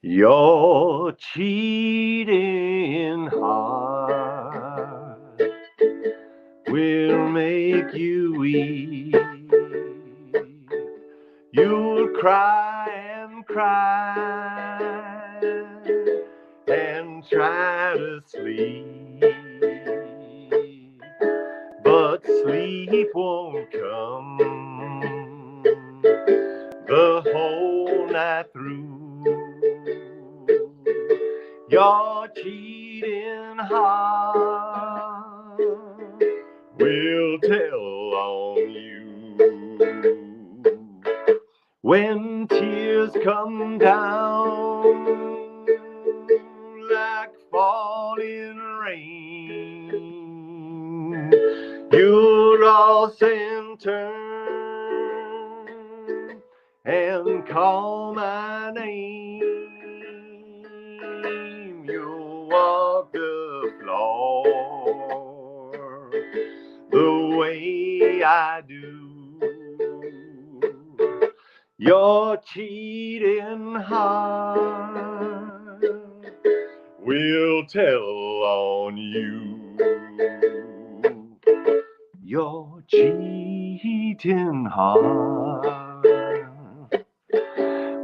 Your cheating heart will make you weep. You'll cry and cry and try to sleep, but sleep won't come the whole night through. Your cheating heart will tell on you when tears come down like falling rain. You'll toss and turn and call my name. You'll walk the floor the way I do. Your cheating heart will tell on you. Your cheating heart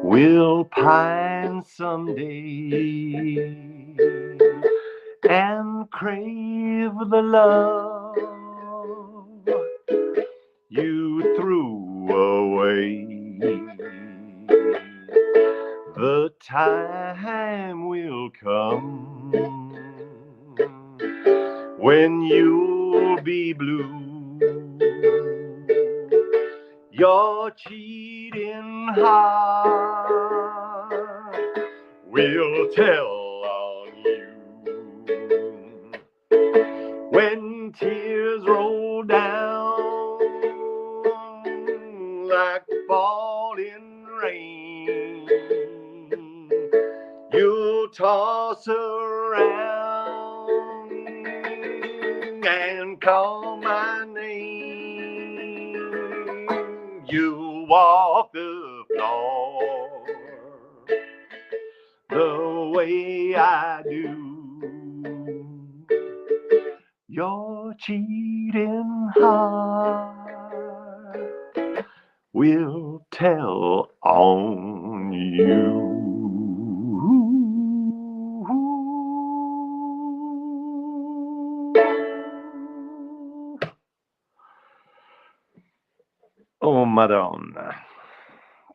will pine someday and crave the love you threw away. The time will come when you'll be blue. Your cheating heart will tell on you when tears roll down like falling rain. You'll toss around and call my name. You'll walk the floor the way I do. Your cheating heart will tell on you. Oh, Madonna.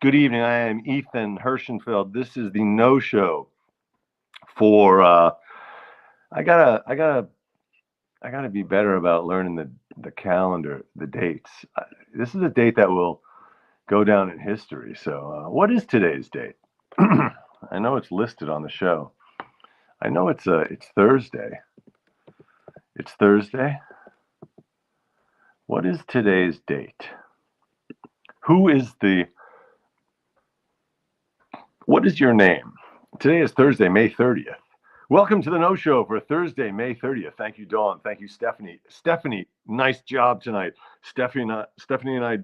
Good evening. I am Ethan Hirschenfeld. This is the nosho for. I gotta be better about learning the calendar, the dates. This is a date that will go down in history. So, what is today's date? I know it's listed on the show. I know it's Thursday. It's Thursday. What is today's date? What is your name? Today is Thursday, May 30th. Welcome to the No Show for Thursday, May 30th. Thank you, Dawn. Thank you, Stephanie. Stephanie, nice job tonight. Stephanie and I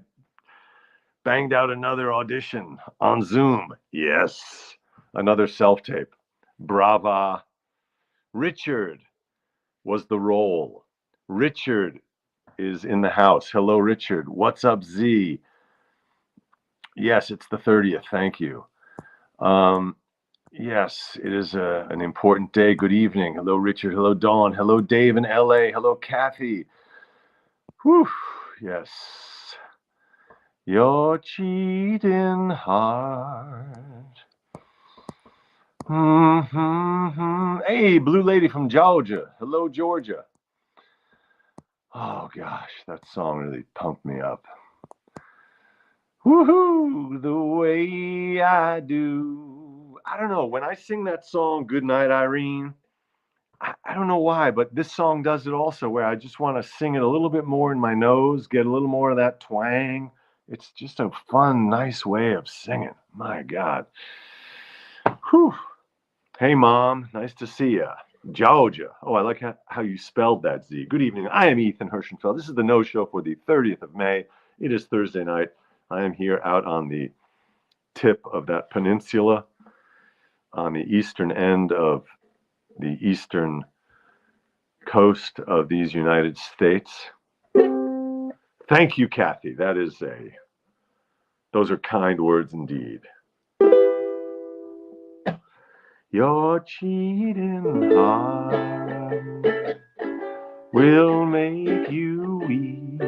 banged out another audition on Zoom. Yes, another self-tape. Brava. Richard was the role. Richard is in the house. Hello, Richard. What's up, Z? Yes, it's the 30th. Thank you. Yes, it is an important day. Good evening. Hello, Richard. Hello, Dawn. Hello, Dave in LA. Hello, Kathy. Whew. Yes. Your cheating heart. Hey, Blue Lady from Georgia. Hello, Georgia. Oh, gosh, that song really pumped me up. Woohoo, the way I do. I don't know, when I sing that song, Good Night, Irene, I don't know why, but this song does it also, where I just want to sing it a little bit more in my nose, get a little more of that twang. It's just a fun, nice way of singing. My God. Whew. Hey, Mom, nice to see ya. Georgia. Oh, I like how you spelled that, Z. Good evening. I am Ethan Hirschenfeld. This is the No Show for the 30th of May. It is Thursday night. I am here out on the tip of that peninsula on the eastern end of the eastern coast of these United States. Thank you, Kathy. Those are kind words indeed. Your cheating heart will make you weep.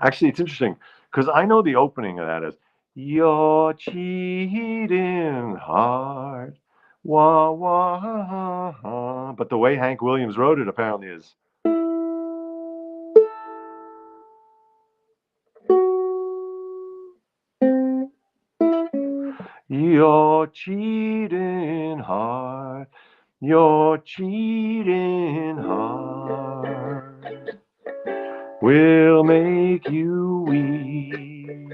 Actually, it's interesting because I know the opening of that is your cheating heart. Wah, wah, but the way Hank Williams wrote it apparently is your cheating heart, your cheating heart will make you weep.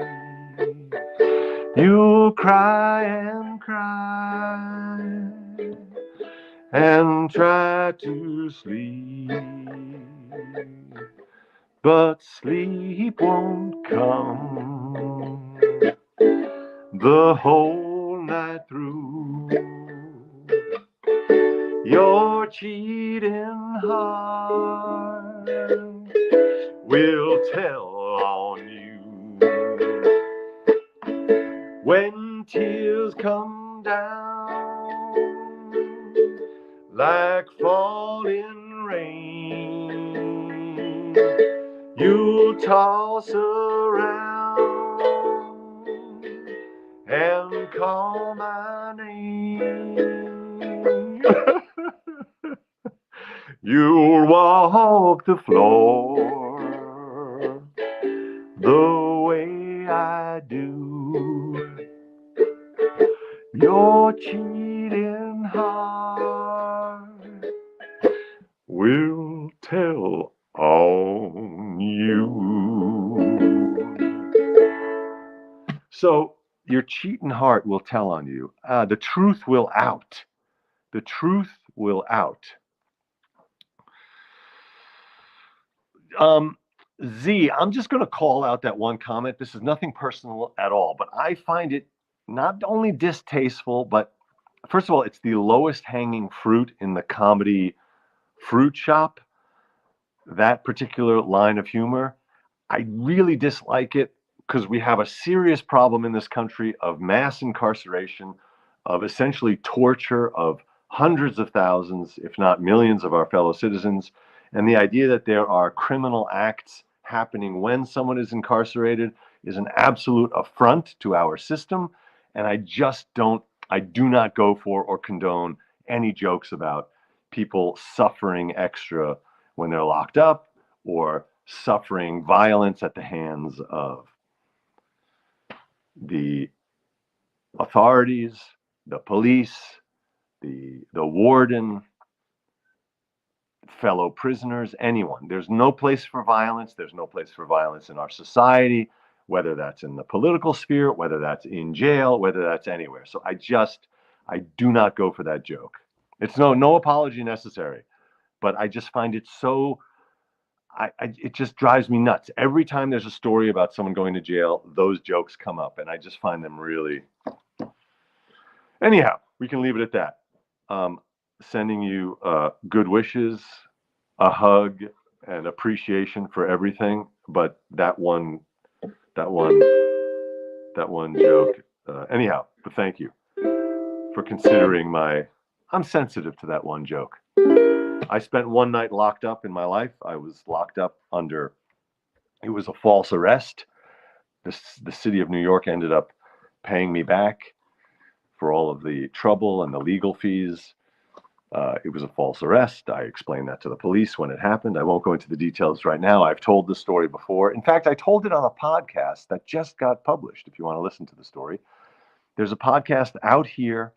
You'll cry and cry and try to sleep, but sleep won't come the whole night through. Your cheating heart will tell on you when tears come down like falling rain. You'll toss around and call my name. You'll walk the floor the way I do. Your cheating heart will tell on you. So your cheating heart will tell on you. The truth will out. The truth will out. Z, I'm just going to call out that one comment. This is nothing personal at all, but I find it not only distasteful, but first of all, it's the lowest hanging fruit in the comedy fruit shop. That particular line of humor, I really dislike it because we have a serious problem in this country of mass incarceration, of essentially torture of hundreds of thousands, if not millions, of our fellow citizens. And the idea that there are criminal acts happening when someone is incarcerated is an absolute affront to our system. And I do not go for or condone any jokes about people suffering extra when they're locked up or suffering violence at the hands of the authorities, the police, the warden, fellow prisoners, anyone. There's no place for violence. There's no place for violence in our society, whether that's in the political sphere, whether that's in jail, whether that's anywhere. So I do not go for that joke. It's no apology necessary, but I just find it so, it just drives me nuts. Every time there's a story about someone going to jail, those jokes come up, and I just find them really. Anyhow, we can leave it at that. Sending you good wishes, a hug, and appreciation for everything. But that one joke. Anyhow, but thank you for considering I'm sensitive to that one joke. I spent one night locked up in my life. I was locked up it was a false arrest. The city of New York ended up paying me back for all of the trouble and the legal fees. It was a false arrest. I explained that to the police when it happened. I won't go into the details right now. I've told the story before. In fact, I told it on a podcast that just got published, if you want to listen to the story. There's a podcast out here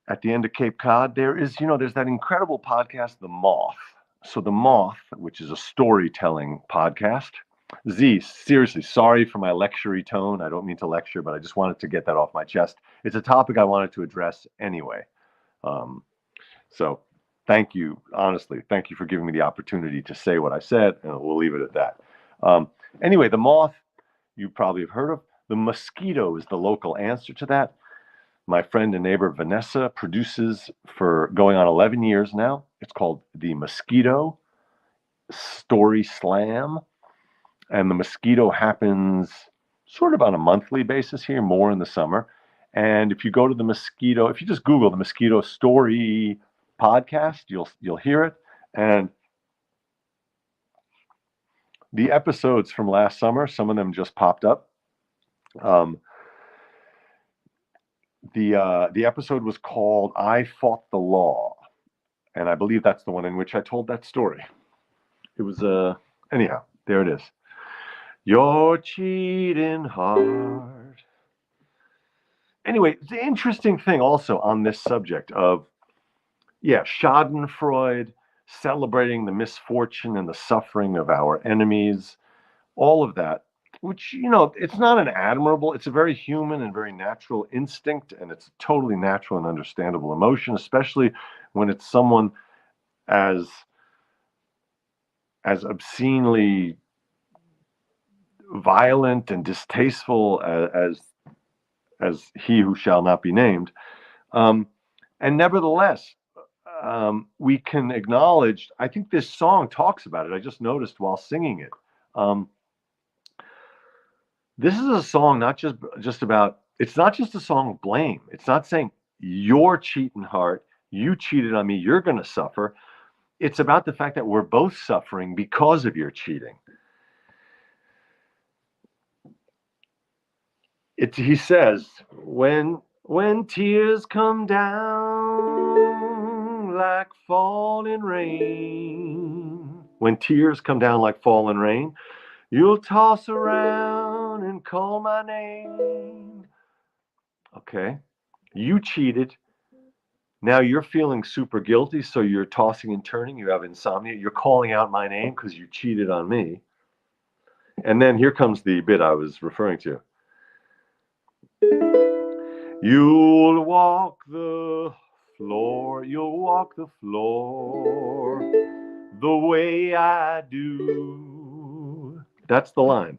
at the end of Cape Cod. There's that incredible podcast, The Moth. So The Moth, which is a storytelling podcast. Z, seriously, sorry for my lecture-y tone. I don't mean to lecture, but I just wanted to get that off my chest. It's a topic I wanted to address anyway. So thank you, honestly, thank you for giving me the opportunity to say what I said, and we'll leave it at that. Anyway, The Moth, you probably have heard of. The mosquito is the local answer to that. My friend and neighbor Vanessa produces for going on 11 years now. It's called The Mosquito Story Slam. And the mosquito happens sort of on a monthly basis here, more in the summer. And if you go to the mosquito, if you just Google the Mosquito Story podcast, you'll hear it. And the episodes from last summer, some of them just popped up. The episode was called "I Fought the Law," and I believe that's the one in which I told that story. It was anyhow, there it is. Your cheating heart. Anyway, the interesting thing also on this subject of, Schadenfreude, celebrating the misfortune and the suffering of our enemies, all of that, which, it's not an admirable, it's a very human and very natural instinct, and it's a totally natural and understandable emotion, especially when it's someone as obscenely violent and distasteful as he who shall not be named. And nevertheless, we can acknowledge, I think this song talks about it. I just noticed while singing it. This is a song not just about, it's not just a song of blame. It's not saying you're cheating heart, you cheated on me, you're going to suffer. It's about the fact that we're both suffering because of your cheating. He says, when tears come down like falling rain, when tears come down like falling rain, you'll toss around and call my name. Okay, you cheated. Now you're feeling super guilty, so you're tossing and turning. You have insomnia. You're calling out my name because you cheated on me. And then here comes the bit I was referring to. You'll walk the floor the way I do. That's the line.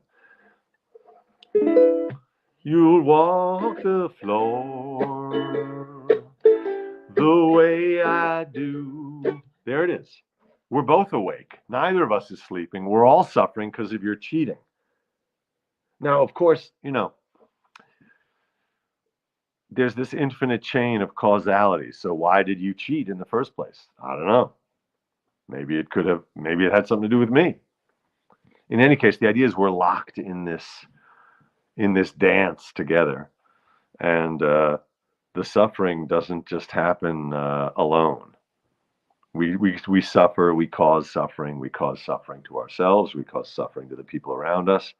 You'll walk the floor the way I do. There it is. We're both awake. Neither of us is sleeping. We're all suffering because of your cheating. Now, of course, there's this infinite chain of causality. So why did you cheat in the first place? I don't know. Maybe it had something to do with me. In any case, the idea is we're locked in this dance together. And the suffering doesn't just happen alone. We suffer, we cause suffering to ourselves, we cause suffering to the people around us.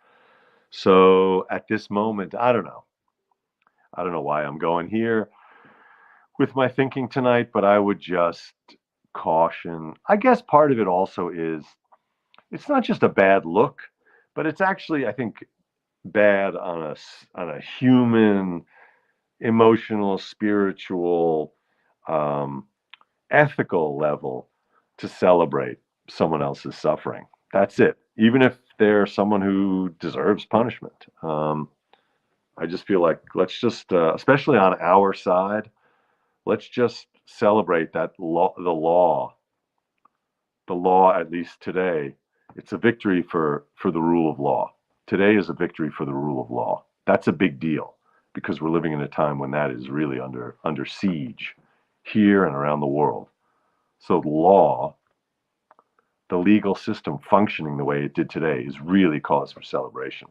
So at this moment, I don't know why I'm going here with my thinking tonight, but I would just caution. I guess part of it also is, it's not just a bad look, but it's actually, I think, bad on a human, emotional, spiritual, ethical level to celebrate someone else's suffering. That's it. Even if they're someone who deserves punishment. I just feel like, let's just, especially on our side, let's just celebrate that the law, at least today. It's a victory for the rule of law. Today is a victory for the rule of law. That's a big deal, because we're living in a time when that is really under siege here and around the world. So the law, the legal system functioning the way it did today, is really cause for celebration.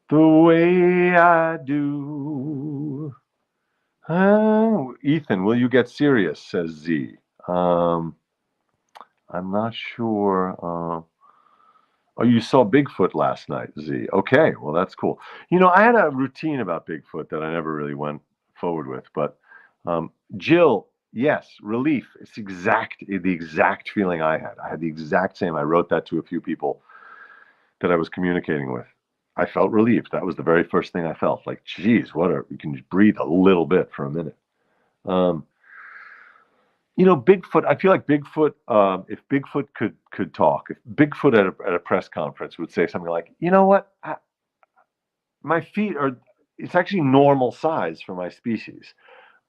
The way I do. Ethan, will you get serious? Says Z. I'm not sure. Oh, you saw Bigfoot last night, Z. Okay, well, that's cool. I had a routine about Bigfoot that I never really went forward with, but Jill, yes, relief. It's the exact feeling I had. I had the exact same. I wrote that to a few people that I was communicating with. I felt relieved. That was the very first thing I felt. Like, geez, we can breathe a little bit for a minute. Bigfoot. I feel like Bigfoot. If Bigfoot could talk, if Bigfoot at a press conference would say something like, "You know what? My feet are. It's actually normal size for my species.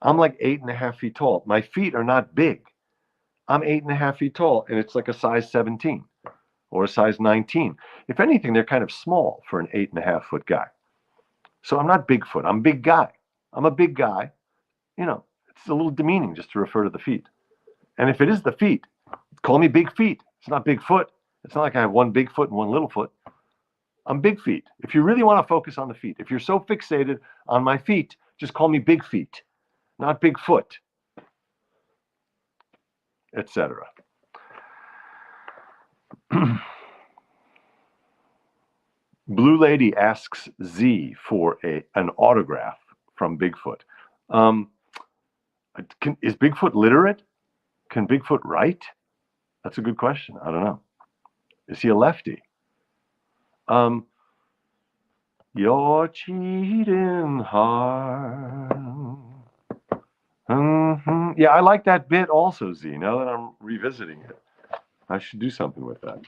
I'm like 8.5 feet tall. My feet are not big. I'm 8.5 feet tall, and it's like a size 17 or a size 19. If anything, they're kind of small for an 8.5 foot guy. So I'm not Bigfoot. I'm big guy. I'm a big guy. It's a little demeaning just to refer to the feet. And if it is the feet, call me big feet. It's not Bigfoot. It's not like I have one big foot and one little foot. I'm big feet. If you really want to focus on the feet, if you're so fixated on my feet, just call me big feet, not Bigfoot, etc. Blue Lady asks Z for an autograph from Bigfoot. Is Bigfoot literate? Can Bigfoot write? That's a good question. I don't know. Is he a lefty? Your cheating heart. Yeah, I like that bit also, Z. Now that I'm revisiting it, I should do something with that.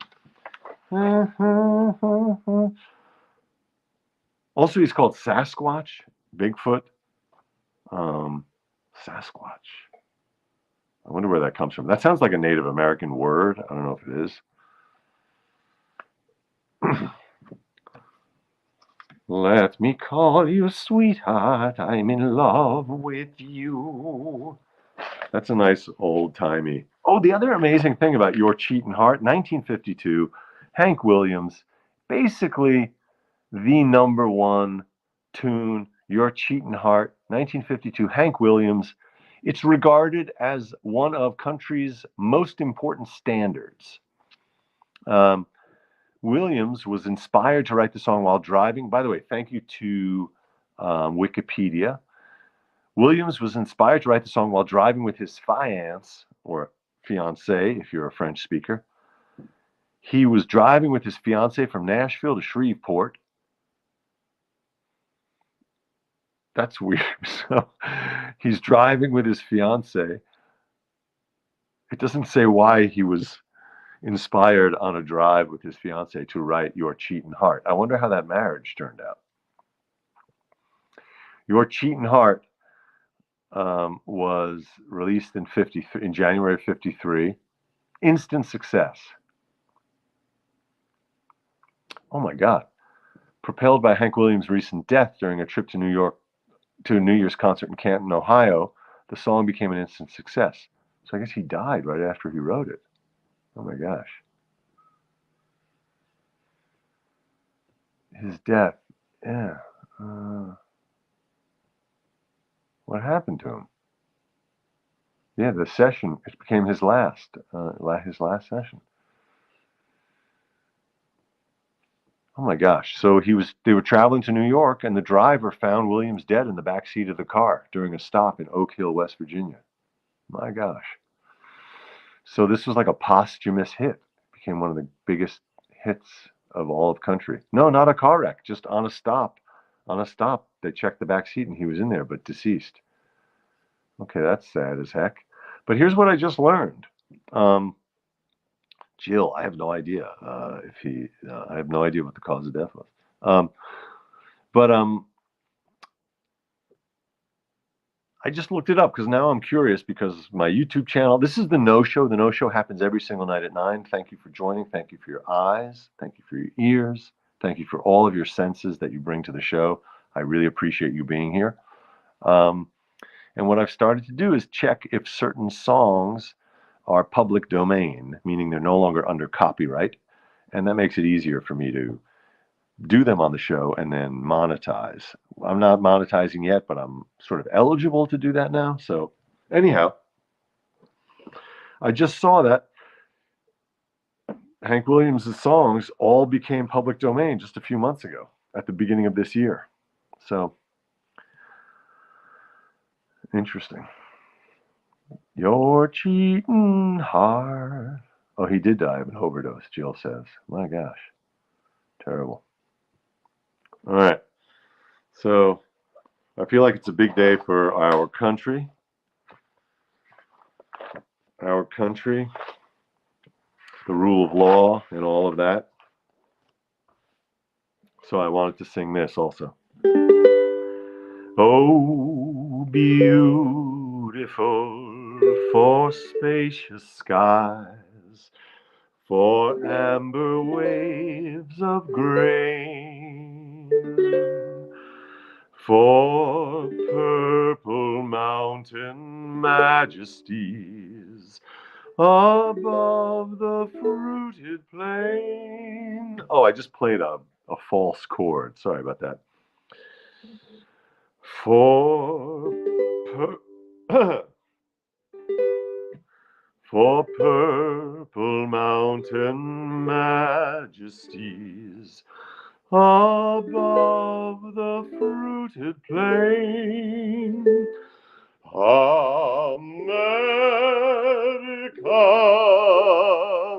Also, he's called Sasquatch, Bigfoot. Sasquatch. I wonder where that comes from. That sounds like a Native American word. I don't know if it is. Let me call you sweetheart. I'm in love with you. That's a nice old-timey. Oh, the other amazing thing about Your Cheatin' Heart, 1952, Hank Williams, basically the number one tune, Your Cheatin' Heart, 1952, Hank Williams. It's regarded as one of country's most important standards. Williams was inspired to write the song while driving. By the way, thank you to Wikipedia. Williams was inspired to write the song while driving with his fiancée, or fiancée if you're a French speaker. He was driving with his fiancée from Nashville to Shreveport. That's weird. So he's driving with his fiancée. It doesn't say why he was inspired on a drive with his fiancée to write Your Cheatin' Heart. I wonder how that marriage turned out. Your Cheatin' Heart was released in January of 53. Instant success. Oh my God. Propelled by Hank Williams' recent death during a trip to New York to a New Year's concert in Canton, Ohio, the song became an instant success. So I guess he died right after he wrote it. Oh my gosh. His death. Yeah. What happened to him? Yeah, the session, it became his last session. Oh my gosh. So they were traveling to New York, and the driver found Williams dead in the back seat of the car during a stop in Oak Hill, West Virginia. My gosh. So this was like a posthumous hit. It became one of the biggest hits of all of country. No, not a car wreck, just on a stop. On a stop, they checked the back seat and he was in there, but deceased. Okay, that's sad as heck. But here's what I just learned. Jill, I have no idea I have no idea what the cause of death was. But I just looked it up because now I'm curious because my YouTube channel, this is the nosho. The nosho happens every single night at 9. Thank you for joining. Thank you for your eyes. Thank you for your ears. Thank you for all of your senses that you bring to the show. I really appreciate you being here. And what I've started to do is check if certain songs are public domain, meaning they're no longer under copyright. And that makes it easier for me to do them on the show and then monetize. I'm not monetizing yet, but I'm sort of eligible to do that now. So anyhow, I just saw that Hank Williams' songs all became public domain just a few months ago at the beginning of this year. So interesting. Your cheating heart. Oh, he did die of an overdose, Jill says. My gosh. Terrible. All right. So I feel like it's a big day for our country. our country, the rule of law, and all of that. So I wanted to sing this also. Oh, beautiful for spacious skies, for amber waves of grain, for purple mountain majesties above the fruited plain. Oh, I just played a false chord. Sorry about that. For for purple mountain majesties above the fruited plain. America,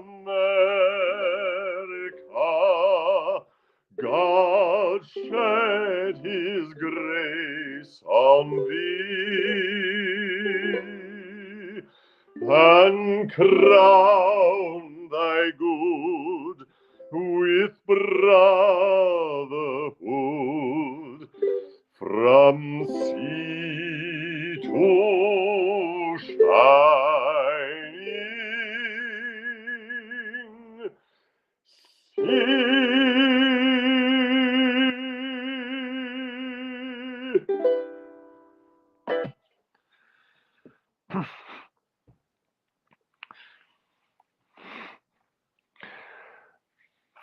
America, God shed his grace on thee, and crown thy good with brotherhood from sea to shining sea.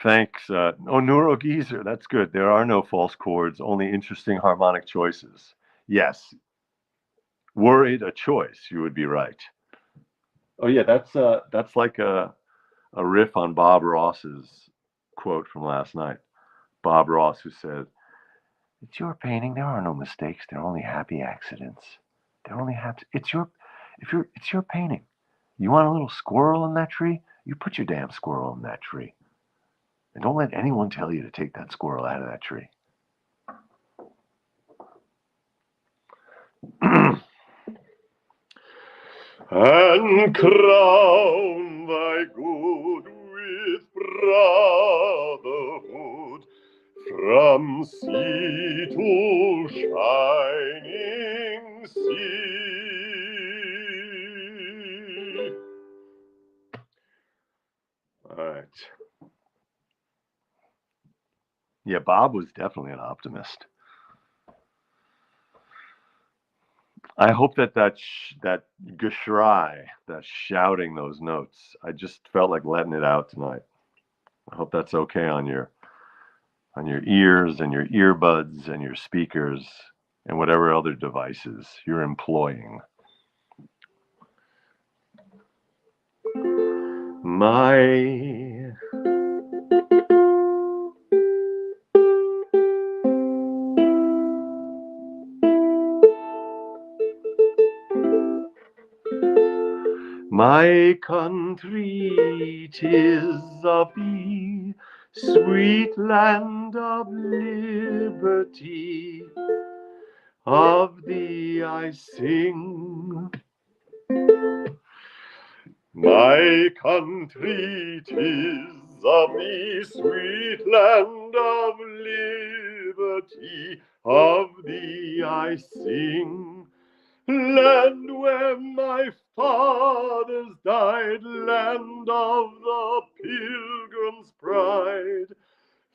Thanks. Neuro Geezer, that's good. There are no false chords, only interesting harmonic choices. Yes. Were it a choice, you would be right. Oh yeah, that's like a riff on Bob Ross's quote from last night. Bob Ross, who said, "It's your painting. There are no mistakes. They're only happy accidents. They're only happy. It's your painting. You want a little squirrel in that tree? You put your damn squirrel in that tree. And don't let anyone tell you to take that squirrel out of that tree." And crown thy good with brotherhood from sea to shining sea. All right. Yeah, Bob was definitely an optimist. I hope that geschrei, that shouting those notes, I just felt like letting it out tonight. I hope that's okay on your ears and your earbuds and your speakers and whatever other devices you're employing. My country, 'tis of thee, sweet land of liberty, of thee I sing. My country, 'tis of thee, sweet land of liberty, of thee I sing. Land where my fathers died, land of the pilgrim's pride,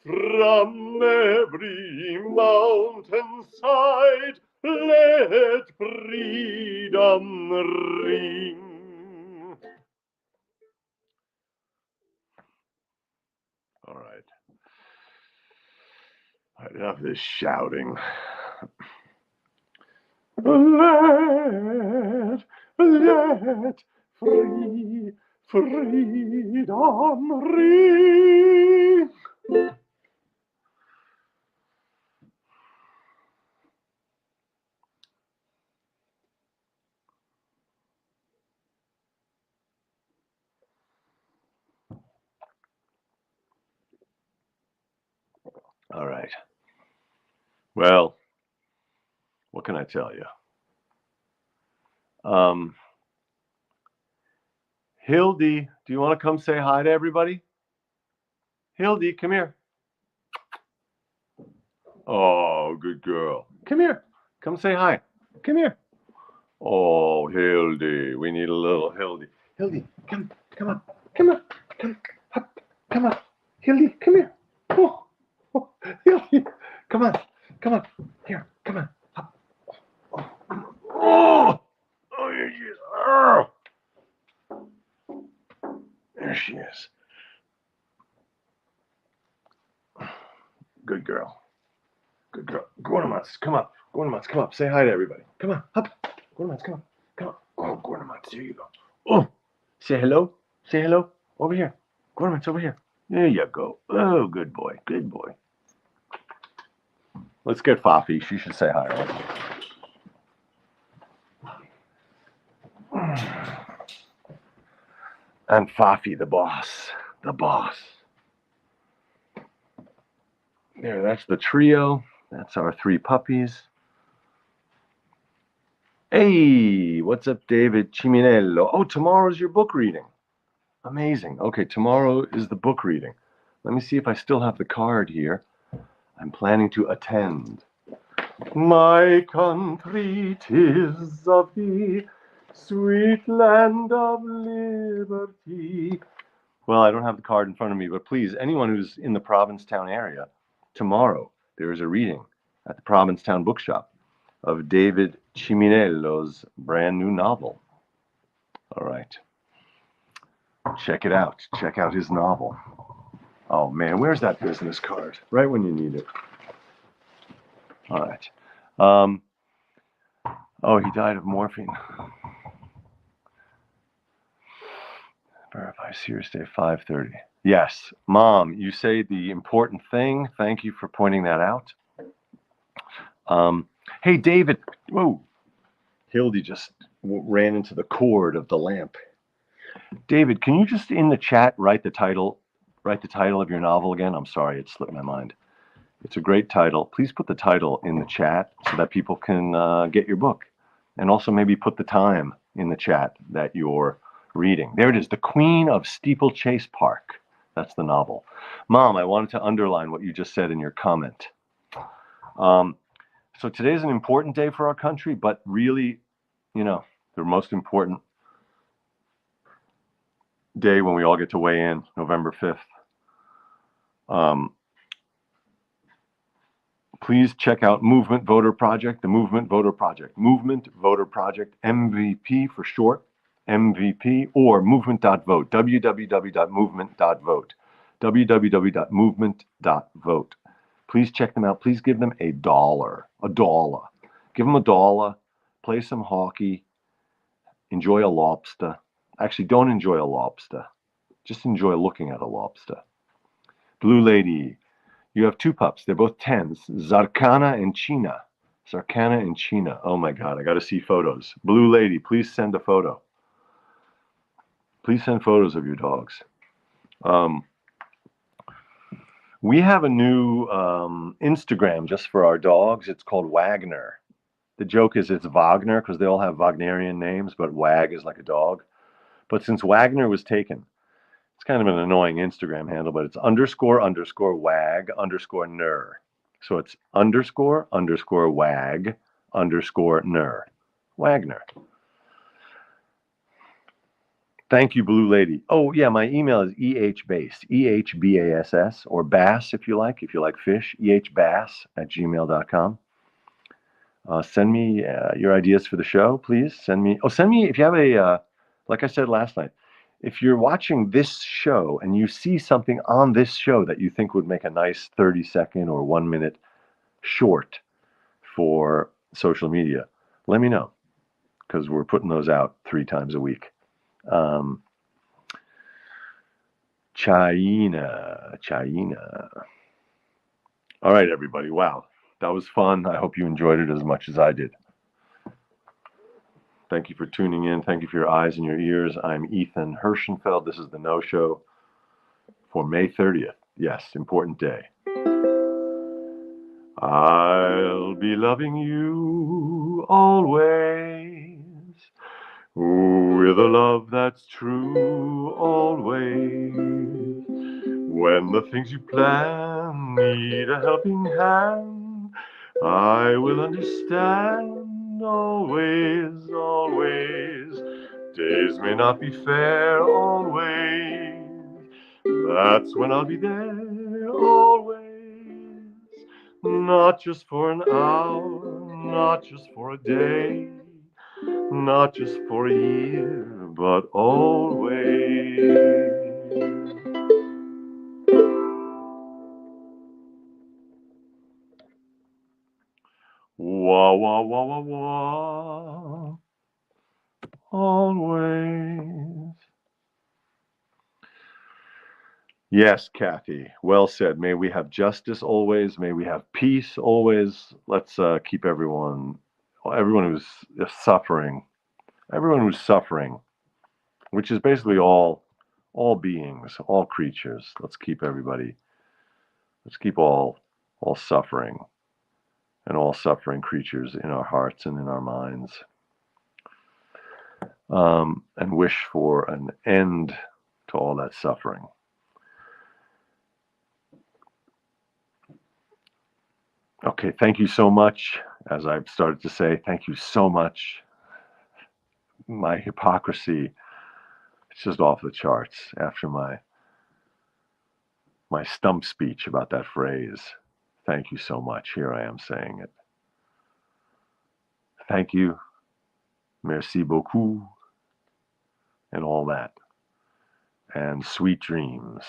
from every mountainside let freedom ring. All right. Enough of this shouting. Let freedom ring. All right. Well, what can I tell you? Hildy, do you want to come say hi to everybody? Hildy, come here. Oh, good girl. Come here. Come say hi. Come here. Oh, Hildy. We need a little Hildy. Hildy, come on. Come on. Come on. Hildy, come here. Oh, Hildy. Come on. Here, come on. Oh, here she is. Oh. There she is. Good girl. Gornamuts, come up. Gornamuts, come up. Say hi to everybody. Come on, up. Gornamuts, come on. Oh, Gornamuts, there you go. Oh, say hello. Over here. Gornamuts, over here. There you go. Oh, good boy. Let's get Fafi. She should say hi, right? And Fafi, the boss. There, that's the trio. That's our 3 puppies. Hey, what's up, David Ciminello? Oh, tomorrow's your book reading. Amazing. Okay, tomorrow is the book reading. Let me see if I still have the card here. I'm planning to attend. My country, 'tis of thee, sweet land of liberty. Well, I don't have the card in front of me, but please, anyone who's in the Provincetown area, tomorrow there is a reading at the Provincetown Bookshop of David Ciminello's brand new novel. All right. Check it out. Check out his novel. Oh, man, where's that business card? Right when you need it. All right. Oh, he died of morphine. Verify Serious Day 5:30. Yes, Mom, you say the important thing. Thank you for pointing that out. Hey, David. Whoa. Hildy just ran into the cord of the lamp. David, can you just in the chat write the title of your novel again? I'm sorry, it slipped my mind. It's a great title. Please put the title in the chat so that people can get your book. And also maybe put the time in the chat that you're reading. There it is, The Queen of Steeplechase Park. That's the novel. Mom, I wanted to underline what you just said in your comment. So today's an important day for our country, but really, the most important day when we all get to weigh in, November 5th. Please check out Movement Voter Project, the Movement Voter Project, MVP for short, MVP, or movement.vote, www.movement.vote. Please check them out. Please give them $1. Give them $1, play some hockey, enjoy a lobster. Actually, don't enjoy a lobster. Just enjoy looking at a lobster. Blue Lady, you have 2 pups. They're both 10s, Zarkana and China. Oh my God, I got to see photos. Blue Lady, please send a photo. Please send photos of your dogs. We have a new Instagram just for our dogs. It's called Wagner. The joke is it's Wagner because they all have Wagnerian names, but Wag is like a dog. But since Wagner was taken, it's kind of an annoying Instagram handle, but it's __wag_ner. So it's __wag_ner. Wagner. Thank you, Blue Lady. Oh, yeah, my email is ehbass, EHBASS, or bass if you like fish, ehbass@gmail.com. Send me your ideas for the show, please. Send me if you have like I said last night, if you're watching this show and you see something on this show that you think would make a nice 30-second or 1-minute short for social media, let me know, because we're putting those out 3 times a week. China. All right, everybody. Wow, that was fun. I hope you enjoyed it as much as I did. Thank you for tuning in. Thank you for your eyes and your ears. I'm Ethan Hirschenfeld. This is the No Show for May 30th. Yes, important day. I'll be loving you always. Ooh. with a love that's true always. When the things you plan need a helping hand, I will understand always, always. Days may not be fair always. That's when I'll be there always. Not just for an hour, not just for a day, not just for a year, but always. Wah, wah, wah, wah, wah. Always. Yes, Kathy. Well said. May we have justice always. May we have peace always. Let's keep everyone who's suffering, which is basically all beings, all creatures. Let's keep all suffering and all suffering creatures in our hearts and in our minds, and wish for an end to all that suffering. Okay, thank you so much. As I've started to say, thank you so much. My hypocrisy, it's just off the charts after my stump speech about that phrase. Thank you so much. Here I am saying it. Thank you. Merci beaucoup. And all that. And sweet dreams.